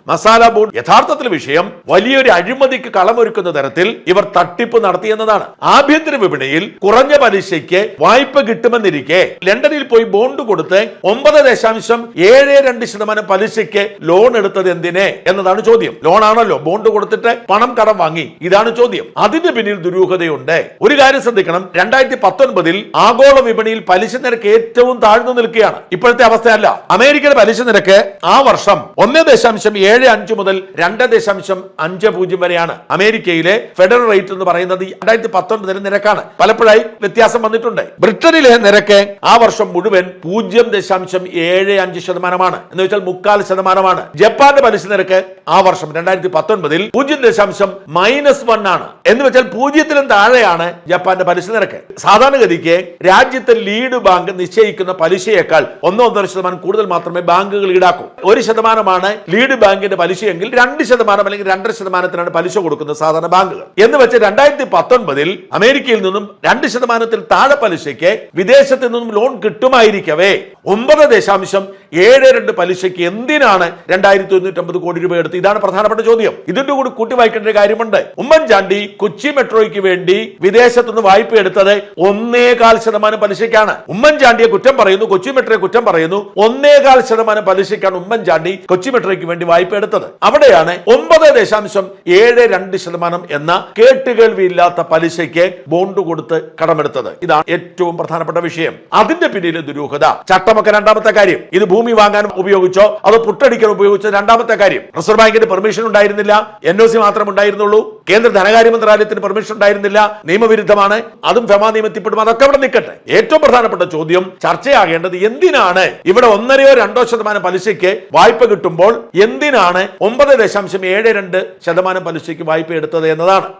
Masala bond യഥാർത്ഥത്തിൽ വിഷയം വലിയൊരു അഴിമതിക്ക് കളമൊരുക്കുന്ന തരത്തിൽ ഇവർ തട്ടിപ്പ് നടത്തിയെന്നതാണ്. ആഭ്യന്തര വിപണിയിൽ കുറഞ്ഞ പലിശയ്ക്ക് വായ്പ കിട്ടുമെന്നിരിക്കെ ലണ്ടനിൽ പോയി ബോണ്ട് കൊടുത്ത് 9.72% പലിശയ്ക്ക് ലോൺ എടുത്തത് എന്തിനെ എന്നതാണ് ചോദ്യം. ലോണാണല്ലോ, ബോണ്ട് കൊടുത്തിട്ട് പണം കടം വാങ്ങി, ഇതാണ് ചോദ്യം. അതിന് പിന്നിൽ ദുരൂഹതയുണ്ട്. ഒരു കാര്യം ശ്രദ്ധിക്കണം, 2019 ആഗോള വിപണിയിൽ പലിശ നിരക്ക് ഏറ്റവും താഴ്ന്നു നിൽക്കുകയാണ്. ഇപ്പോഴത്തെ അവസ്ഥയല്ല. അമേരിക്കയുടെ പലിശ നിരക്ക് ആ വർഷം 1.75 മുതൽ 2.50 വരെയാണ്. അമേരിക്കയിലെ ഫെഡറൽ റേറ്റ് എന്ന് പറയുന്നത് 2019 നിരക്കാണ്. പലപ്പോഴായി വ്യത്യാസം വന്നിട്ടുണ്ട്. ബ്രിട്ടനിലെ നിരക്ക് ആ വർഷം മുഴുവൻ 0.75% എന്ന് വെച്ചാൽ 0.25%. ജപ്പാന്റെ പലിശ നിരക്ക് ആ വർഷം 2019 0.-1 ആണ്. എന്ന് വെച്ചാൽ 0-ലും താഴെയാണ് ജപ്പാന്റെ പലിശ നിരക്ക്. സാധാരണഗതിക്ക് രാജ്യത്തെ ലീഡ് ബാങ്ക് നിശ്ചയിക്കുന്ന പലിശയേക്കാൾ 1-1.5% കൂടുതൽ മാത്രമേ ബാങ്കുകൾ ഈടാക്കൂ. 1% ലീഡ് ബാങ്കിന്റെ പലിശയെങ്കിൽ 2% അല്ലെങ്കിൽ 2.5% പലിശ കൊടുക്കുന്നത് സാധാരണ ബാങ്കുകൾ. എന്ന് വെച്ച് 2019 അമേരിക്കയിൽ നിന്നും 2% താഴെ പലിശയ്ക്ക് വിദേശത്ത് നിന്നും ലോൺ കിട്ടുമായിരിക്കവേ 9.72 പലിശയ്ക്ക് എന്തിനാണ് 2150 കോടി രൂപ എടുത്ത്? ഇതാണ് പ്രധാനപ്പെട്ട ചോദ്യം. ഇതിന്റെ കൂടി കൂട്ടി വായിക്കേണ്ട ഒരു കാര്യമുണ്ട്. ഉമ്മൻചാണ്ടി കൊച്ചി മെട്രോയ്ക്ക് വേണ്ടി വിദേശത്ത് നിന്ന് വായ്പ എടുത്തത് 1.25% പലിശയ്ക്കാണ്. ഉമ്മൻചാണ്ടിയെ കുറ്റം പറയുന്നു, കൊച്ചി മെട്രോയെ കുറ്റം പറയുന്നു. 1.25% പലിശയ്ക്കാണ് ഉമ്മൻചാണ്ടി കൊച്ചി മെട്രോയ്ക്ക് വേണ്ടി വായ്പ എടുത്തത്. അവിടെയാണ് 9.72% എന്ന കേട്ടുകേൾവിയില്ലാത്ത പലിശയ്ക്ക് ബോണ്ട് കൊടുത്ത് കടമെടുത്തത്. ഇതാണ് ഏറ്റവും പ്രധാനപ്പെട്ട വിഷയം. അതിന്റെ പിന്നിലെ ദുരൂഹത. ചട്ടമൊക്കെ രണ്ടാമത്തെ കാര്യം. ഇത് ഭൂമി വാങ്ങാൻ ഉപയോഗിച്ചോ അതോ പുട്ടടിക്കാൻ ഉപയോഗിച്ചോ രണ്ടാമത്തെ കാര്യം. റിസർവ് ബാങ്കിന്റെ പെർമിഷൻ ഉണ്ടായിരുന്നില്ല, NOC മാത്രം ഉണ്ടായിരുന്നുള്ളൂ. കേന്ദ്ര ധനകാര്യ മന്ത്രാലയത്തിന് പെർമിഷൻ ഉണ്ടായിരുന്നില്ല, നിയമവിരുദ്ധമാണ്. അതും ഫെമ നിയമത്തിൽപ്പെടും. അതൊക്കെ അവിടെ നിൽക്കട്ടെ. ഏറ്റവും പ്രധാനപ്പെട്ട ചോദ്യം ചർച്ചയാകേണ്ടത് എന്തിനാണ് ഇവിടെ 1-2% പലിശയ്ക്ക് വായ്പ കിട്ടുമ്പോൾ എന്തിനാണ് 9.72% പലിശയ്ക്ക് വായ്പ എടുത്തത് എന്നതാണ്.